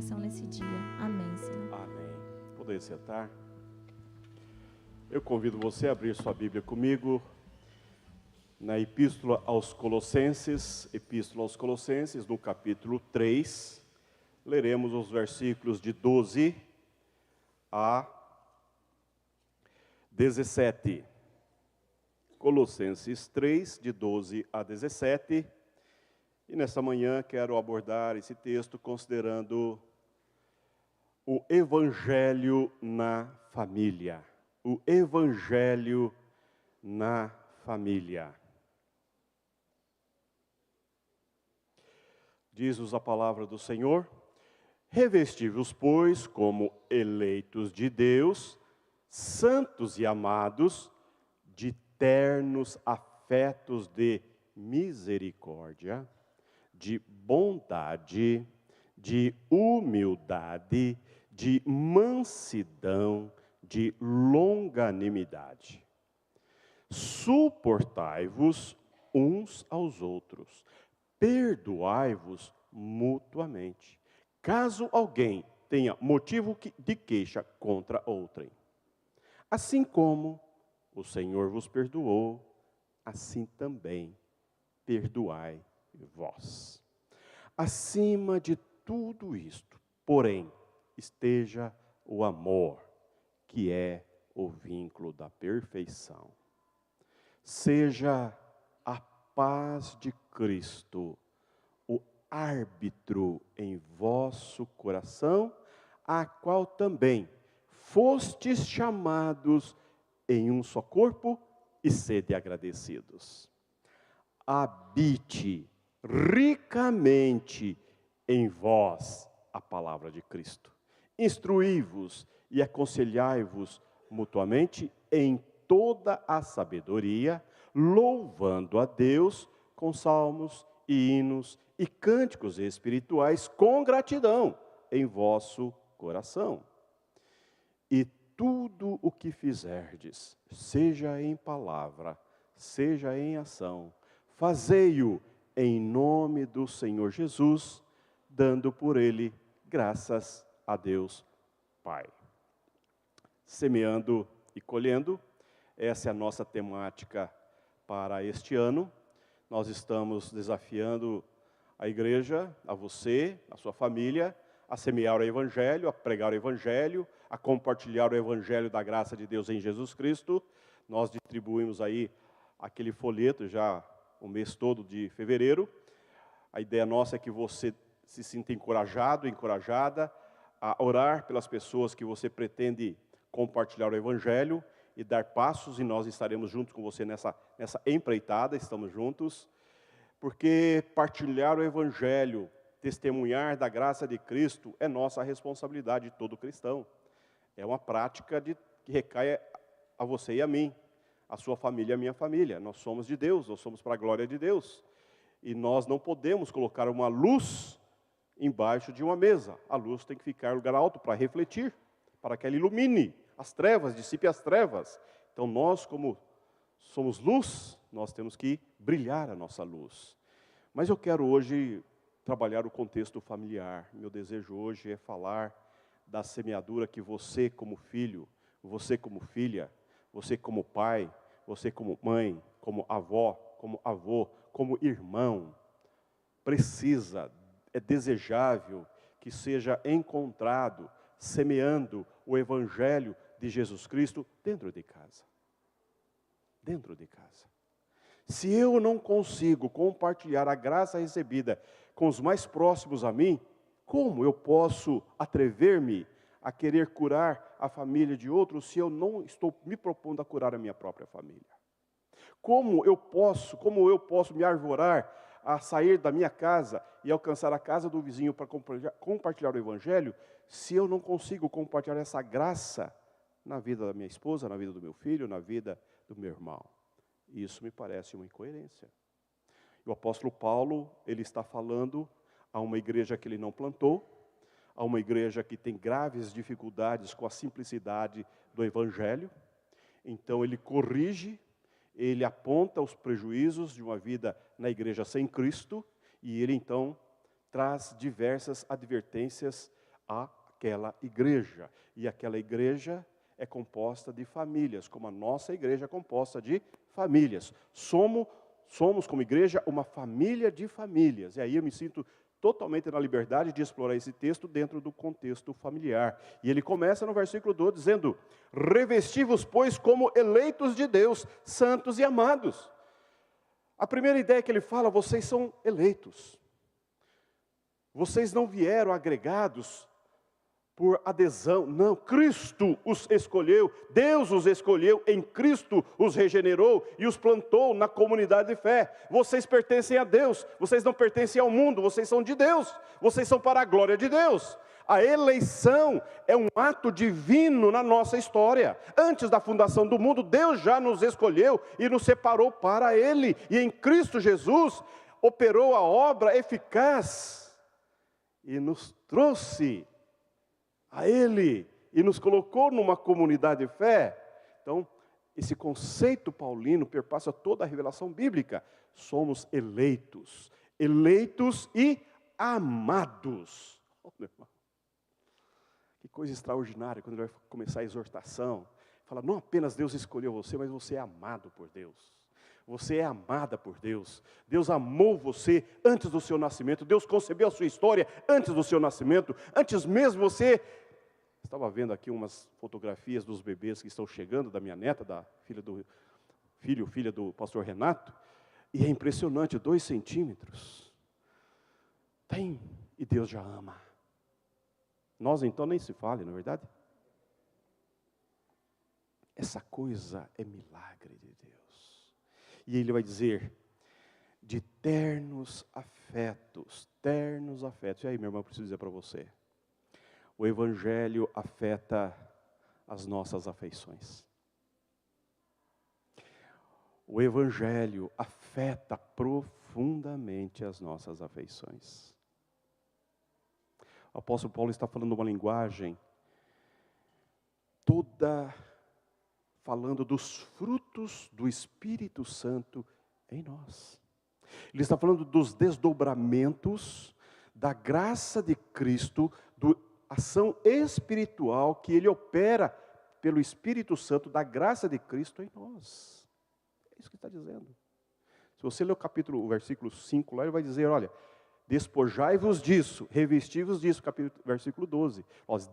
coração nesse dia. Amém, Senhor. Amém. Poder sentar. Eu convido você a abrir sua Bíblia comigo na Epístola aos Colossenses, no capítulo 3. Leremos os versículos de 12 a 17. Colossenses 3, de 12 a 17. E nesta manhã quero abordar esse texto considerando o Evangelho na família. O Evangelho na família. Diz-nos a palavra do Senhor: revesti-vos, pois, como eleitos de Deus, santos e amados, de ternos afetos de misericórdia, de bondade, de humildade, de mansidão, de longanimidade. Suportai-vos uns aos outros, perdoai-vos mutuamente, caso alguém tenha motivo de queixa contra outrem. Assim como o Senhor vos perdoou, assim também perdoai vós. Acima de tudo isto, porém, esteja o amor, que é o vínculo da perfeição. Seja a paz de Cristo o árbitro em vosso coração, a qual também fostes chamados em um só corpo, e sede agradecidos. Habite ricamente em vós a palavra de Cristo. Instruí-vos e aconselhai-vos mutuamente em toda a sabedoria, louvando a Deus com salmos e hinos e cânticos espirituais com gratidão em vosso coração. E tudo o que fizerdes, seja em palavra, seja em ação, fazei-o em nome do Senhor Jesus, dando por ele graças a Deus Pai. Semeando e colhendo, essa é a nossa temática para este ano. Nós estamos desafiando a igreja, a você, a sua família, a semear o Evangelho, a pregar o Evangelho, a compartilhar o Evangelho da graça de Deus em Jesus Cristo. Nós distribuímos aí aquele folheto já o mês todo de fevereiro. A ideia nossa é que você se sinta encorajado, encorajada a orar pelas pessoas que você pretende compartilhar o Evangelho e dar passos, e nós estaremos juntos com você nessa empreitada, estamos juntos, porque partilhar o Evangelho, testemunhar da graça de Cristo é nossa responsabilidade de todo cristão. É uma prática que recai a você e a mim, a sua família e a minha família. Nós somos de Deus, nós somos para a glória de Deus. E nós não podemos colocar uma luz embaixo de uma mesa. A luz tem que ficar em lugar alto para refletir, para que ela ilumine as trevas, dissipe as trevas. Então nós, como somos luz, nós temos que brilhar a nossa luz. Mas eu quero hoje trabalhar o contexto familiar. Meu desejo hoje é falar da semeadura que você como filho, você como filha, você como pai, você como mãe, como avó, como avô, como irmão, precisa, é desejável que seja encontrado semeando o Evangelho de Jesus Cristo dentro de casa. Dentro de casa. Se eu não consigo compartilhar a graça recebida com os mais próximos a mim, como eu posso atrever-me a querer curar a família de outros se eu não estou me propondo a curar a minha própria família? Como eu posso me arvorar a sair da minha casa e alcançar a casa do vizinho para compartilhar o Evangelho, se eu não consigo compartilhar essa graça na vida da minha esposa, na vida do meu filho, na vida do meu irmão? Isso me parece uma incoerência. E o apóstolo Paulo, ele está falando a uma igreja que ele não plantou, a uma igreja que tem graves dificuldades com a simplicidade do Evangelho. Então ele corrige, ele aponta os prejuízos de uma vida na igreja sem Cristo, e ele então traz diversas advertências àquela igreja. E aquela igreja é composta de famílias, como a nossa igreja é composta de famílias. Somos como igreja, uma família de famílias. E aí eu me sinto totalmente na liberdade de explorar esse texto dentro do contexto familiar. E ele começa no versículo 12 dizendo: revesti-vos, pois, como eleitos de Deus, santos e amados. A primeira ideia que ele fala: vocês são eleitos. Vocês não vieram agregados por adesão, não, Cristo os escolheu, Deus os escolheu, em Cristo os regenerou e os plantou na comunidade de fé. Vocês pertencem a Deus, vocês não pertencem ao mundo, vocês são de Deus, vocês são para a glória de Deus. A eleição é um ato divino na nossa história. Antes da fundação do mundo, Deus já nos escolheu e nos separou para Ele, e em Cristo Jesus operou a obra eficaz e nos trouxe a Ele, e nos colocou numa comunidade de fé. Então, esse conceito paulino perpassa toda a revelação bíblica. Somos eleitos, eleitos e amados. Oh, meu irmão, que coisa extraordinária quando ele vai começar a exortação. Fala, não apenas Deus escolheu você, mas você é amado por Deus. Você é amada por Deus. Deus amou você antes do seu nascimento. Deus concebeu a sua história antes do seu nascimento. Antes mesmo você... Estava vendo aqui umas fotografias dos bebês que estão chegando, da minha neta, da filha do pastor Renato, e é impressionante, 2 centímetros. Tem, e Deus já ama. Nós então nem se fale, não é verdade? Essa coisa é milagre de Deus. E ele vai dizer, de ternos afetos. E aí, meu irmão, eu preciso dizer para você. O Evangelho afeta as nossas afeições. O Evangelho afeta profundamente as nossas afeições. O apóstolo Paulo está falando uma linguagem toda falando dos frutos do Espírito Santo em nós. Ele está falando dos desdobramentos da graça de Cristo, ação espiritual que Ele opera pelo Espírito Santo da graça de Cristo em nós. É isso que está dizendo. Se você ler o versículo 5 lá, ele vai dizer, olha, despojai-vos disso, revesti-vos disso, versículo 12.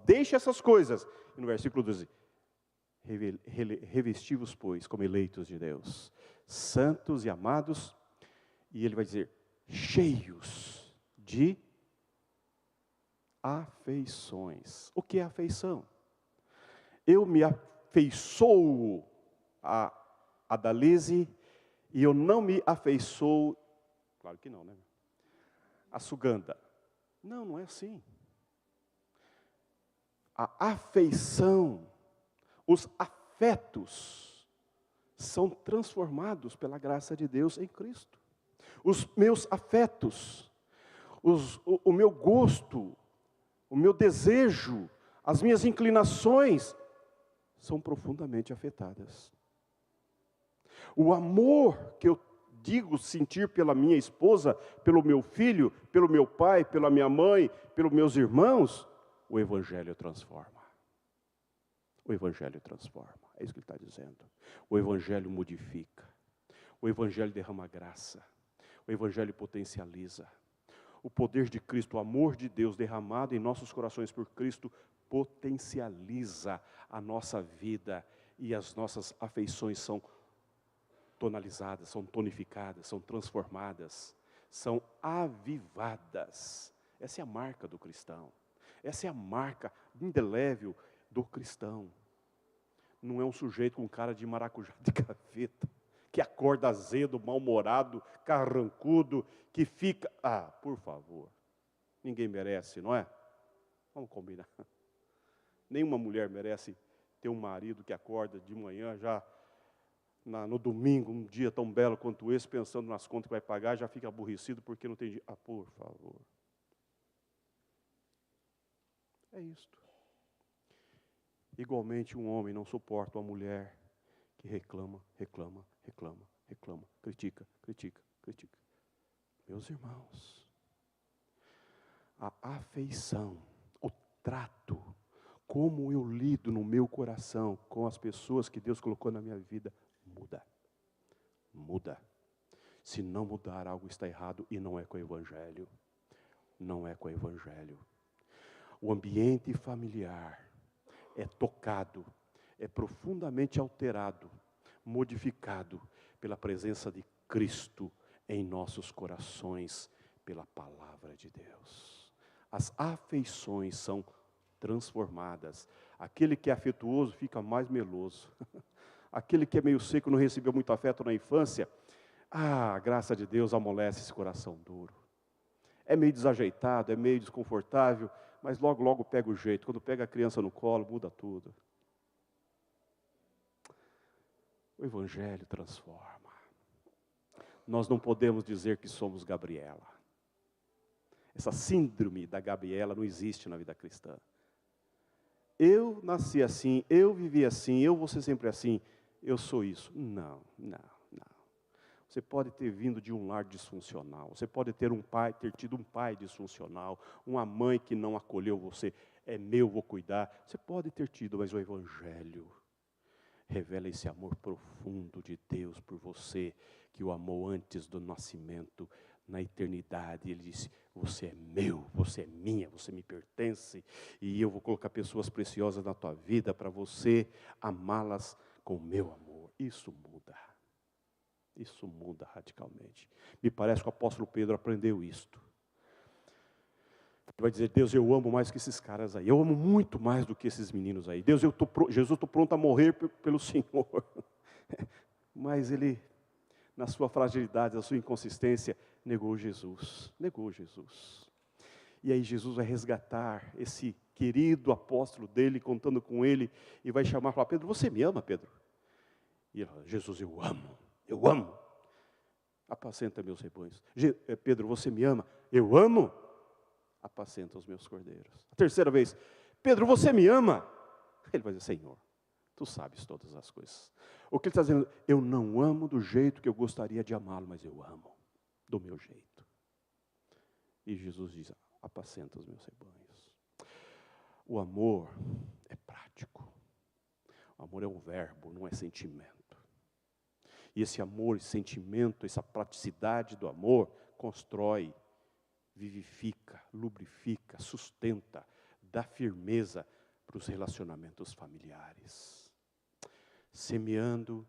Deixe essas coisas. E no versículo 12, revesti-vos, pois, como eleitos de Deus, santos e amados, e ele vai dizer, cheios de afeições. O que é afeição? Eu me afeiçoo a Dalise e eu não me afeiçoo, claro que não, né? A Suganda. Não, não é assim. A afeição, os afetos são transformados pela graça de Deus em Cristo. Os meus afetos, o meu gosto, o meu desejo, as minhas inclinações são profundamente afetadas. O amor que eu digo sentir pela minha esposa, pelo meu filho, pelo meu pai, pela minha mãe, pelos meus irmãos, o Evangelho transforma. O Evangelho transforma, é isso que ele está dizendo. O Evangelho modifica. O Evangelho derrama graça. O Evangelho potencializa. O poder de Cristo, o amor de Deus derramado em nossos corações por Cristo, potencializa a nossa vida e as nossas afeições são tonalizadas, são tonificadas, são transformadas, são avivadas. Essa é a marca do cristão. Essa é a marca indelével do cristão. Não é um sujeito com cara de maracujá de gaveta, que acorda azedo, mal-humorado, carrancudo, que fica... por favor, ninguém merece, não é? Vamos combinar. Nenhuma mulher merece ter um marido que acorda de manhã, já no domingo, um dia tão belo quanto esse, pensando nas contas que vai pagar, já fica aborrecido porque não tem dinheiro. Por favor. É isto. Igualmente, um homem não suporta uma mulher que reclama, critica. Meus irmãos, a afeição, o trato, como eu lido no meu coração com as pessoas que Deus colocou na minha vida, muda. Muda. Se não mudar, algo está errado e não é com o Evangelho. Não é com o Evangelho. O ambiente familiar é tocado, é profundamente alterado, modificado pela presença de Cristo em nossos corações, pela palavra de Deus. As afeições são transformadas. Aquele que é afetuoso fica mais meloso. Aquele que é meio seco, não recebeu muito afeto na infância, a graça de Deus amolece esse coração duro. É meio desajeitado, é meio desconfortável, mas logo, logo pega o jeito. Quando pega a criança no colo, muda tudo. O Evangelho transforma. Nós não podemos dizer que somos Gabriela. Essa síndrome da Gabriela não existe na vida cristã. Eu nasci assim, eu vivi assim, eu vou ser sempre assim, eu sou isso. Não. Você pode ter vindo de um lar disfuncional, você pode ter tido um pai disfuncional, uma mãe que não acolheu você, é meu, vou cuidar. Você pode ter tido, mas o Evangelho revela esse amor profundo de Deus por você, que o amou antes do nascimento, na eternidade. Ele disse, você é meu, você é minha, você me pertence, e eu vou colocar pessoas preciosas na tua vida para você amá-las com o meu amor. Isso muda. Isso muda radicalmente. Me parece que o apóstolo Pedro aprendeu isto. Ele vai dizer, Deus, eu amo mais que esses caras aí. Eu amo muito mais do que esses meninos aí. Deus, Jesus, eu estou pronto a morrer pelo Senhor. Mas ele, na sua fragilidade, na sua inconsistência, negou Jesus. Negou Jesus. E aí Jesus vai resgatar esse querido apóstolo dele, contando com ele, e vai chamar para Pedro, você me ama, Pedro? E ele fala, Jesus, eu amo. Eu amo. Apacenta meus rebanhos. Pedro, você me ama? Eu amo. Apacenta os meus cordeiros. A terceira vez, Pedro, você me ama? Ele vai dizer, Senhor, tu sabes todas as coisas. O que ele está dizendo? Eu não amo do jeito que eu gostaria de amá-lo, mas eu amo do meu jeito. E Jesus diz, apacenta os meus rebanhos. O amor é prático. O amor é um verbo, não é sentimento. E esse amor, esse sentimento, essa praticidade do amor, constrói, vivifica, lubrifica, sustenta, dá firmeza para os relacionamentos familiares. Semeando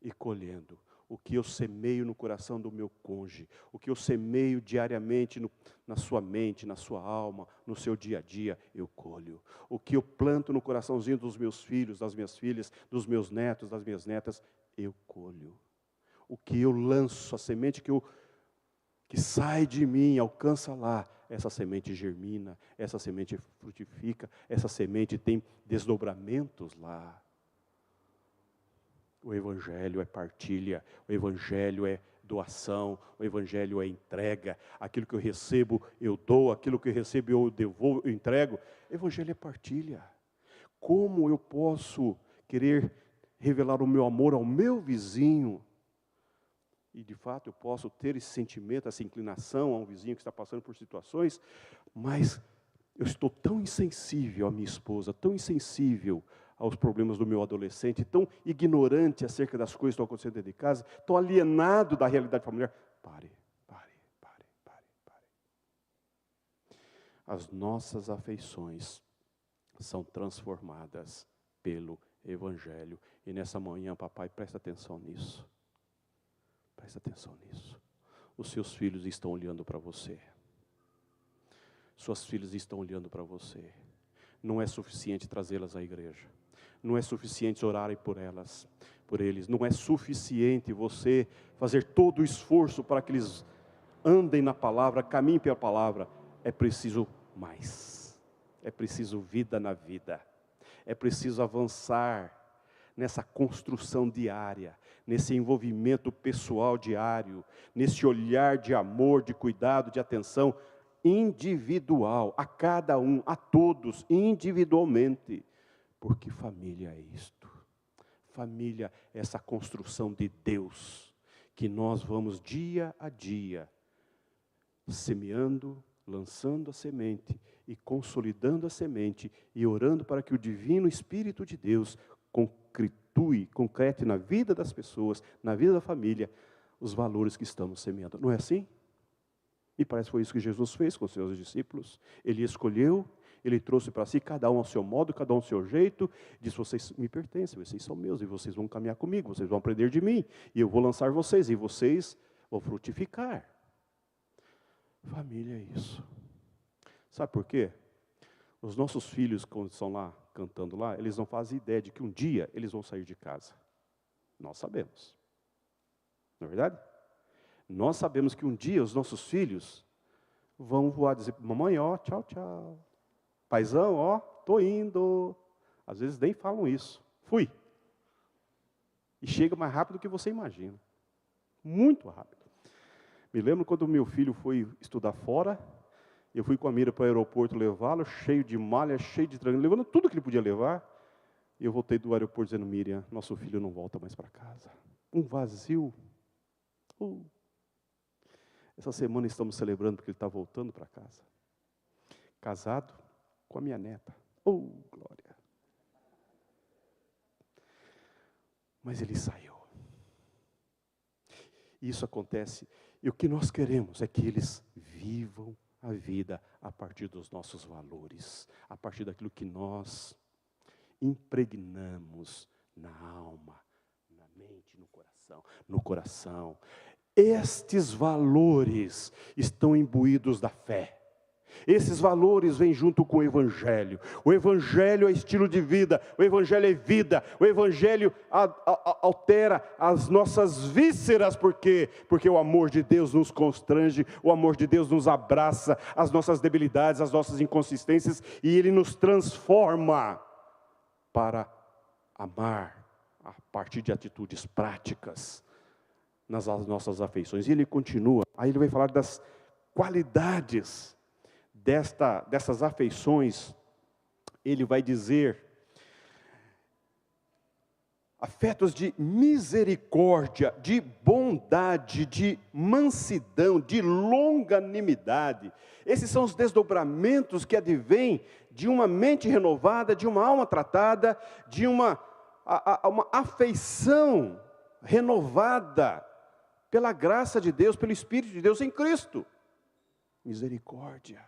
e colhendo. O que eu semeio no coração do meu cônjuge, o que eu semeio diariamente na sua mente, na sua alma, no seu dia a dia, eu colho. O que eu planto no coraçãozinho dos meus filhos, das minhas filhas, dos meus netos, das minhas netas, eu colho. O que eu lanço, a semente que sai de mim, alcança lá, essa semente germina, essa semente frutifica, essa semente tem desdobramentos lá. O Evangelho é partilha, o Evangelho é doação, o Evangelho é entrega. Aquilo que eu recebo, eu dou, aquilo que eu recebo, eu devolvo, eu entrego. O Evangelho é partilha. Como eu posso querer revelar o meu amor ao meu vizinho? E de fato eu posso ter esse sentimento, essa inclinação a um vizinho que está passando por situações, mas eu estou tão insensível à minha esposa, tão insensível aos problemas do meu adolescente, tão ignorante acerca das coisas que estão acontecendo dentro de casa, tão alienado da realidade familiar. Pare. As nossas afeições são transformadas pelo Evangelho. E nessa manhã, papai, presta atenção nisso. Presta atenção nisso. Os seus filhos estão olhando para você. Suas filhas estão olhando para você. Não é suficiente trazê-las à igreja. Não é suficiente orarem por elas, por eles. Não é suficiente você fazer todo o esforço para que eles andem na palavra, caminhem pela palavra. É preciso mais. É preciso vida na vida. É preciso avançar nessa construção diária, nesse envolvimento pessoal diário, nesse olhar de amor, de cuidado, de atenção individual, a cada um, a todos, individualmente. Porque família é isto. Família é essa construção de Deus, que nós vamos dia a dia, semeando, lançando a semente e consolidando a semente e orando para que o divino Espírito de Deus concrete na vida das pessoas, na vida da família, os valores que estamos semeando. Não é assim? E parece que foi isso que Jesus fez com os seus discípulos. Ele escolheu, ele trouxe para si, cada um ao seu modo, cada um ao seu jeito, disse: vocês me pertencem, vocês são meus, e vocês vão caminhar comigo, vocês vão aprender de mim, e eu vou lançar vocês, e vocês vão frutificar. Família é isso. Sabe por quê? Os nossos filhos, quando estão lá, cantando lá, eles não fazem ideia de que um dia eles vão sair de casa. Nós sabemos. Não é verdade? Nós sabemos que um dia os nossos filhos vão voar, dizer: mamãe, ó, tchau, tchau. Paizão, ó, tô indo. Às vezes nem falam isso. Fui. E chega mais rápido do que você imagina. Muito rápido. Me lembro quando meu filho foi estudar fora, eu fui com a Mira para o aeroporto levá-lo, cheio de malha, cheio de tranquilo, levando tudo que ele podia levar. E eu voltei do aeroporto dizendo: Miriam, nosso filho não volta mais para casa. Um vazio. Essa semana estamos celebrando porque ele está voltando para casa. Casado com a minha neta. Glória. Mas ele saiu. Isso acontece. E o que nós queremos é que eles vivam a vida a partir dos nossos valores. A partir daquilo que nós impregnamos na alma, na mente, no coração. Estes valores estão imbuídos da fé. Esses valores vêm junto com o Evangelho. O Evangelho é estilo de vida, o Evangelho é vida, o Evangelho altera as nossas vísceras, porque o amor de Deus nos constrange, o amor de Deus nos abraça, as nossas debilidades, as nossas inconsistências, e Ele nos transforma para amar a partir de atitudes práticas nas nossas afeições. E ele continua, aí ele vai falar das qualidades dessas afeições. Ele vai dizer: afetos de misericórdia, de bondade, de mansidão, de longanimidade. Esses são os desdobramentos que advêm de uma mente renovada, de uma alma tratada, de uma afeição renovada pela graça de Deus, pelo Espírito de Deus em Cristo. Misericórdia.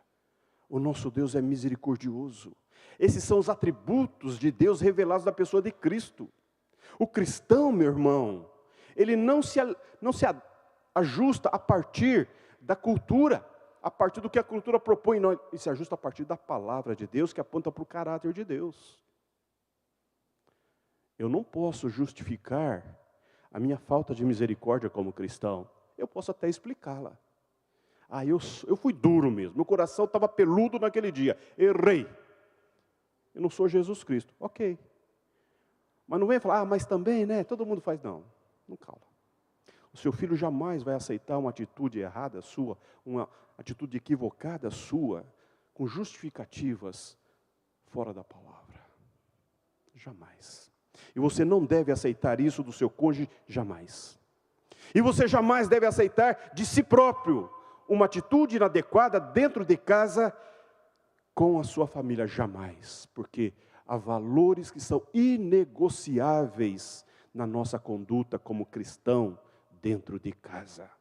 O nosso Deus é misericordioso. Esses são os atributos de Deus revelados na pessoa de Cristo. O cristão, meu irmão, ele não se ajusta a partir da cultura, a partir do que a cultura propõe, não, ele se ajusta a partir da palavra de Deus, que aponta para o caráter de Deus. Eu não posso justificar a minha falta de misericórdia como cristão. Eu posso até explicá-la. Eu fui duro mesmo, meu coração estava peludo naquele dia, errei. Eu não sou Jesus Cristo, ok. Mas não vem falar: mas também, né, todo mundo faz. Não cala. O seu filho jamais vai aceitar uma atitude errada sua, uma atitude equivocada sua, com justificativas fora da palavra. Jamais. E você não deve aceitar isso do seu cônjuge, jamais. E você jamais deve aceitar de si próprio uma atitude inadequada dentro de casa com a sua família, jamais. Porque há valores que são inegociáveis na nossa conduta como cristão dentro de casa.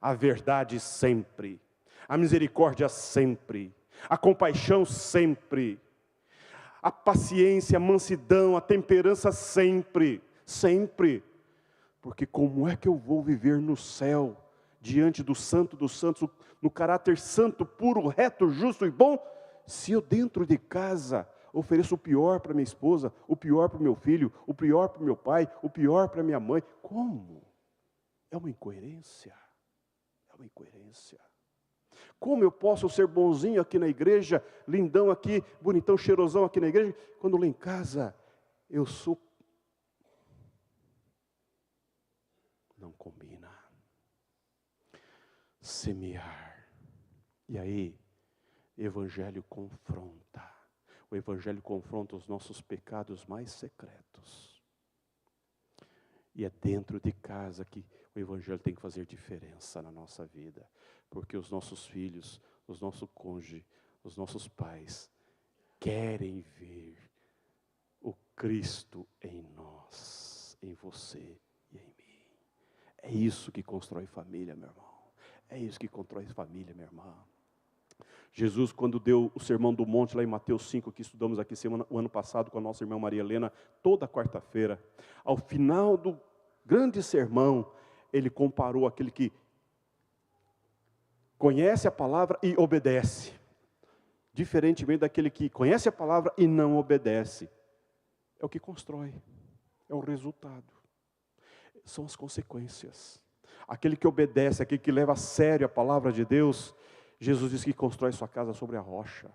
A verdade sempre, a misericórdia sempre, a compaixão sempre, a paciência, a mansidão, a temperança sempre, sempre. Porque como é que eu vou viver no céu, diante do Santo dos Santos, no caráter santo, puro, reto, justo e bom, se eu dentro de casa ofereço o pior para minha esposa, o pior para o meu filho, o pior para o meu pai, o pior para minha mãe? Como? É uma incoerência. É uma incoerência. Como eu posso ser bonzinho aqui na igreja, lindão aqui, bonitão, cheirosão aqui na igreja, quando lá em casa eu sou... Não combina. Semear. E aí, Evangelho confronta. O Evangelho confronta os nossos pecados mais secretos. E é dentro de casa que o Evangelho tem que fazer diferença na nossa vida. Porque os nossos filhos, os nossos cônjuges, os nossos pais querem ver o Cristo em nós, em você e em mim. É isso que constrói família, meu irmão. É isso que constrói família, minha irmã. Jesus, quando deu o Sermão do Monte, lá em Mateus 5, que estudamos aqui o ano passado com a nossa irmã Maria Helena, toda quarta-feira, ao final do grande sermão, ele comparou aquele que conhece a palavra e obedece, diferentemente daquele que conhece a palavra e não obedece. É o que constrói, é o resultado, são as consequências. Aquele que obedece, aquele que leva a sério a palavra de Deus, Jesus diz que constrói sua casa sobre a rocha.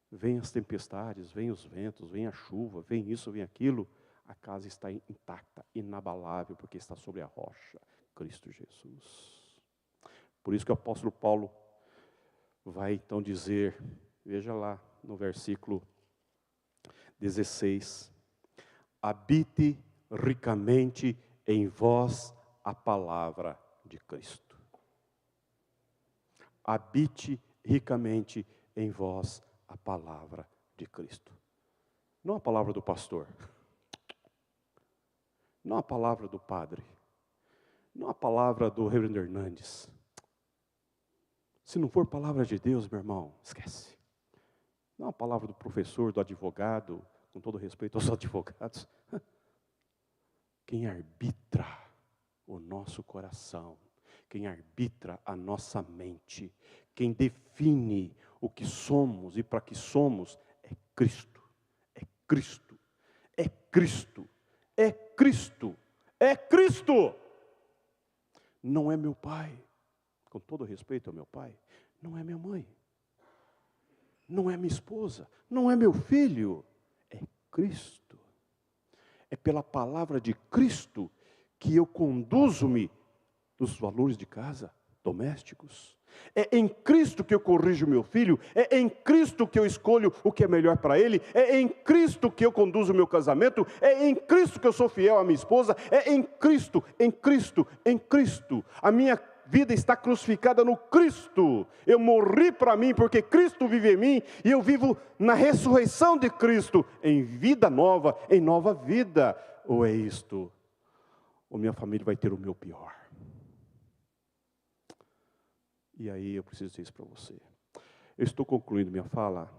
Vem as tempestades, vem os ventos, vem a chuva, vem isso, vem aquilo, a casa está intacta, inabalável, porque está sobre a rocha, Cristo Jesus. Por isso que o apóstolo Paulo vai então dizer, veja lá no versículo 16, habite ricamente em vós a palavra de Cristo. Habite ricamente em vós a palavra de Cristo. Não a palavra do pastor, não a palavra do padre, não a palavra do reverendo Hernandes. Se não for palavra de Deus, meu irmão, esquece. Não a palavra do professor, do advogado, com todo respeito aos advogados. Quem arbitra o nosso coração, quem arbitra a nossa mente, quem define o que somos e para que somos, é Cristo, é Cristo, é Cristo, é Cristo, é Cristo. Não é meu pai, com todo respeito ao meu pai, não é minha mãe, não é minha esposa, não é meu filho, é Cristo. É pela palavra de Cristo que eu conduzo-me nos valores de casa, domésticos. É em Cristo que eu corrijo meu filho, é em Cristo que eu escolho o que é melhor para ele, é em Cristo que eu conduzo o meu casamento, é em Cristo que eu sou fiel à minha esposa, é em Cristo, em Cristo, em Cristo. A minha vida está crucificada no Cristo. Eu morri para mim porque Cristo vive em mim e eu vivo na ressurreição de Cristo, em vida nova, em nova vida. Ou é isto, ou minha família vai ter o meu pior. E aí eu preciso dizer isso para você. Eu estou concluindo minha fala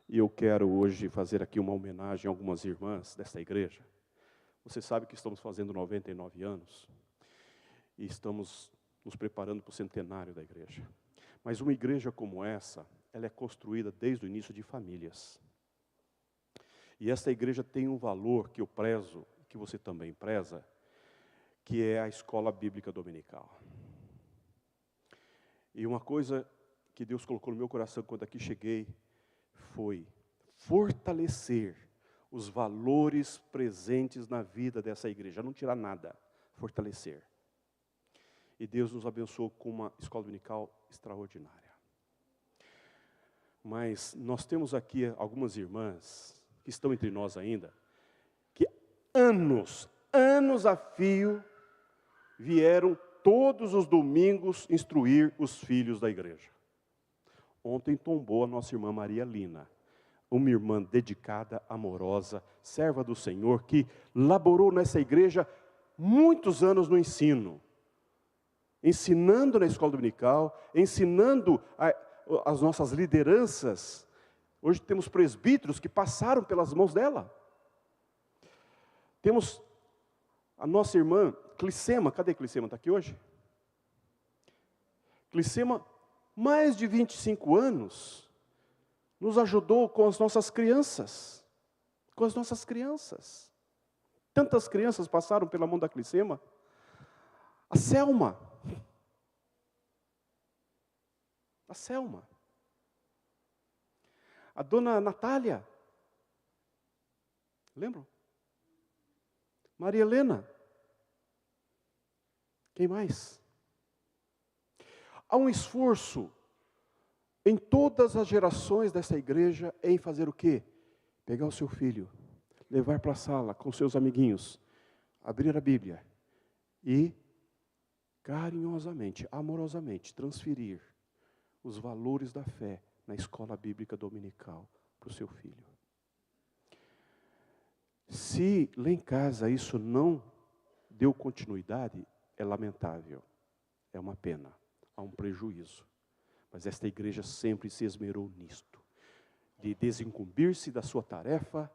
e eu quero hoje fazer aqui uma homenagem a algumas irmãs desta igreja. Você sabe que estamos fazendo 99 anos e estamos nos preparando para o centenário da igreja. Mas uma igreja como essa, ela é construída desde o início de famílias. E esta igreja tem um valor que eu prezo, que você também preza, que é a escola bíblica dominical. E uma coisa que Deus colocou no meu coração quando aqui cheguei, foi fortalecer os valores presentes na vida dessa igreja. Não tirar nada, fortalecer. E Deus nos abençoou com uma escola dominical extraordinária. Mas nós temos aqui algumas irmãs, que estão entre nós ainda, que anos a fio, vieram todos os domingos instruir os filhos da igreja. Ontem tombou a nossa irmã Maria Lina, uma irmã dedicada, amorosa, serva do Senhor, que laborou nessa igreja muitos anos no ensino, ensinando na escola dominical, ensinando as nossas lideranças. Hoje temos presbíteros que passaram pelas mãos dela. Temos a nossa irmã Clicema, cadê Clicema? Está aqui hoje? Clicema, mais de 25 anos, nos ajudou com as nossas crianças. Com as nossas crianças. Tantas crianças passaram pela mão da Clicema. A Selma. A Selma. A dona Natália. Lembram? Maria Helena. Quem mais? Há um esforço em todas as gerações dessa igreja em fazer o quê? Pegar o seu filho, levar para a sala com seus amiguinhos, abrir a Bíblia e carinhosamente, amorosamente, transferir os valores da fé na escola bíblica dominical para o seu filho. Se lá em casa isso não deu continuidade, é lamentável, é uma pena, há um prejuízo. Mas esta igreja sempre se esmerou nisto, de desincumbir-se da sua tarefa,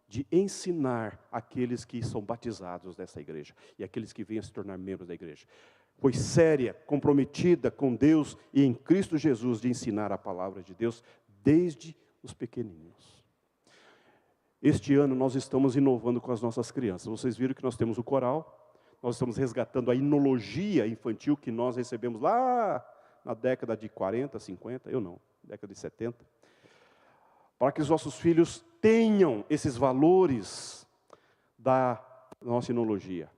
de ensinar aqueles que são batizados dessa igreja e aqueles que vêm a se tornar membros da igreja. Foi séria, comprometida com Deus e em Cristo Jesus de ensinar a palavra de Deus desde os pequenininhos. Este ano nós estamos inovando com as nossas crianças. Vocês viram que nós temos o coral, nós estamos resgatando a inologia infantil que nós recebemos lá na década de 40, 50, eu não, década de 70. Para que os nossos filhos tenham esses valores da nossa inologia.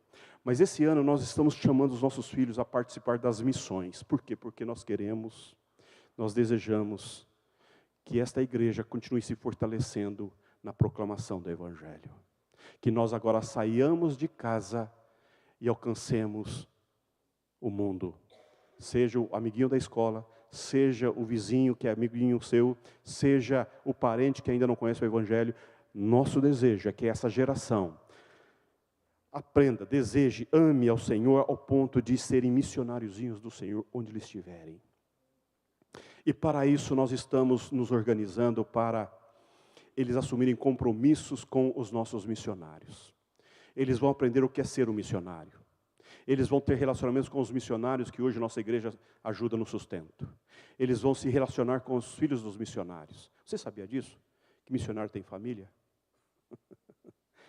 Mas esse ano nós estamos chamando os nossos filhos a participar das missões. Por quê? Porque nós desejamos que esta igreja continue se fortalecendo na proclamação do Evangelho. Que nós agora saiamos de casa e alcancemos o mundo. Seja o amiguinho da escola, seja o vizinho que é amiguinho seu, seja o parente que ainda não conhece o Evangelho. Nosso desejo é que essa geração aprenda, deseje, ame ao Senhor ao ponto de serem missionáriozinhos do Senhor onde eles estiverem. E para isso nós estamos nos organizando para eles assumirem compromissos com os nossos missionários. Eles vão aprender o que é ser um missionário. Eles vão ter relacionamentos com os missionários que hoje nossa igreja ajuda no sustento. Eles vão se relacionar com os filhos dos missionários. Você sabia disso? Que missionário tem família?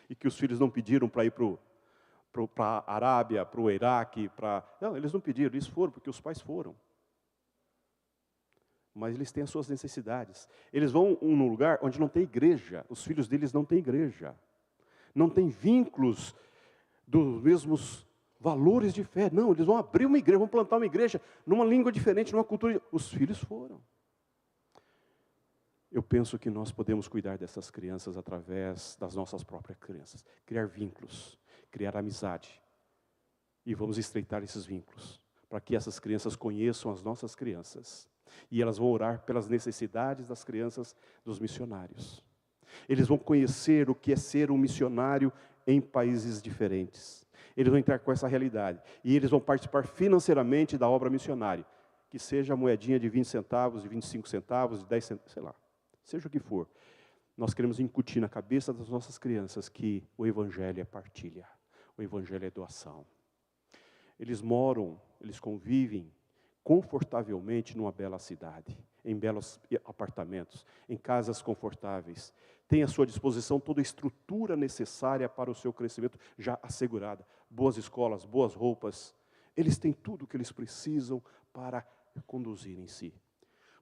E que os filhos não pediram para ir para a Arábia, para o Iraque, Não, eles não pediram, eles foram porque os pais foram. Mas eles têm as suas necessidades. Eles vão num lugar onde não tem igreja. Os filhos deles não têm igreja. Não têm vínculos dos mesmos valores de fé. Não, eles vão abrir uma igreja, vão plantar uma igreja numa língua diferente, numa cultura. Os filhos foram. Eu penso que nós podemos cuidar dessas crianças através das nossas próprias crianças. Criar vínculos, criar amizade. E vamos estreitar esses vínculos, para que essas crianças conheçam as nossas crianças. E elas vão orar pelas necessidades das crianças dos missionários. Eles vão conhecer o que é ser um missionário em países diferentes. Eles vão entrar com essa realidade. E eles vão participar financeiramente da obra missionária. Que seja a moedinha de 20 centavos, de 25 centavos, de 10 centavos, sei lá. Seja o que for. Nós queremos incutir na cabeça das nossas crianças que o Evangelho é partilha. O Evangelho é doação. Eles moram, eles convivem confortavelmente numa bela cidade, em belos apartamentos, em casas confortáveis. Tem à sua disposição toda a estrutura necessária para o seu crescimento já assegurada. Boas escolas, boas roupas. Eles têm tudo o que eles precisam para conduzir em si.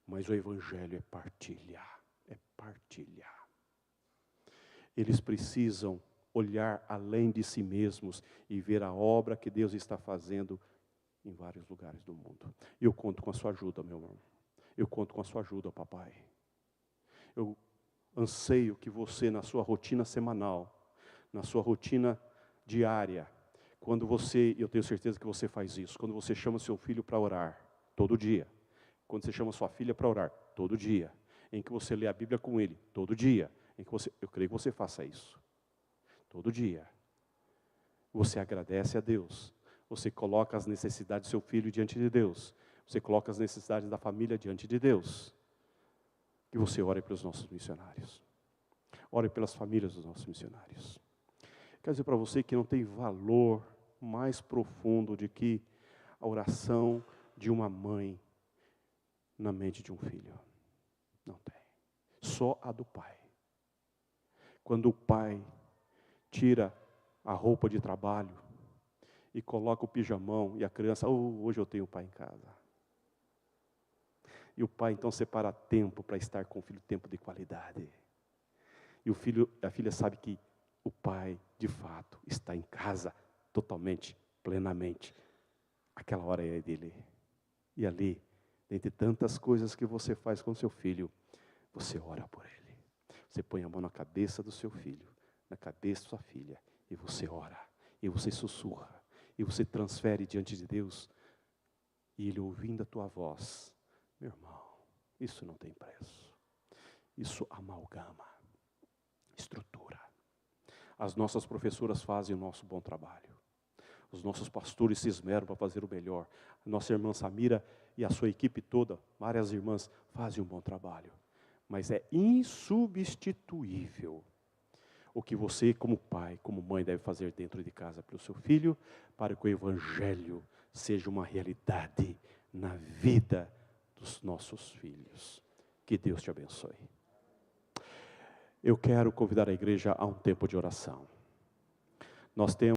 Mas o Evangelho é partilhar, é partilhar. Eles precisam olhar além de si mesmos e ver a obra que Deus está fazendo em vários lugares do mundo. E eu conto com a sua ajuda, meu irmão. Eu conto com a sua ajuda, papai. Eu anseio que você, na sua rotina semanal, na sua rotina diária, quando você, eu tenho certeza que você faz isso, quando você chama seu filho para orar, todo dia, quando você chama sua filha para orar, todo dia, em que você lê a Bíblia com ele, todo dia, eu creio que você faça isso, todo dia. Você agradece a Deus, você coloca as necessidades do seu filho diante de Deus, você coloca as necessidades da família diante de Deus, e você ore pelos nossos missionários, ore pelas famílias dos nossos missionários. Quero dizer para você que não tem valor mais profundo do que a oração de uma mãe na mente de um filho. Não tem. Só a do pai. Quando o pai tira a roupa de trabalho e coloca o pijamão e a criança, hoje eu tenho o pai em casa. E o pai então separa tempo para estar com o filho, tempo de qualidade. E a filha sabe que o pai, de fato, está em casa totalmente, plenamente. Aquela hora é dele. E ali, dentre tantas coisas que você faz com seu filho, você ora por ele. Você põe a mão na cabeça do seu filho, na cabeça da sua filha, e você ora, e você sussurra, e você transfere diante de Deus, e ele ouvindo a tua voz, meu irmão, Isso não tem preço. Isso amalgama, estrutura. As nossas professoras fazem o nosso bom trabalho. Os nossos pastores se esmeram para fazer o melhor. A nossa irmã Samira e a sua equipe toda, várias irmãs, fazem um bom trabalho. Mas é insubstituível o que você, como pai, como mãe, deve fazer dentro de casa para o seu filho, para que o Evangelho seja uma realidade na vida dos nossos filhos. Que Deus te abençoe. Eu quero convidar a igreja a um tempo de oração. Nós temos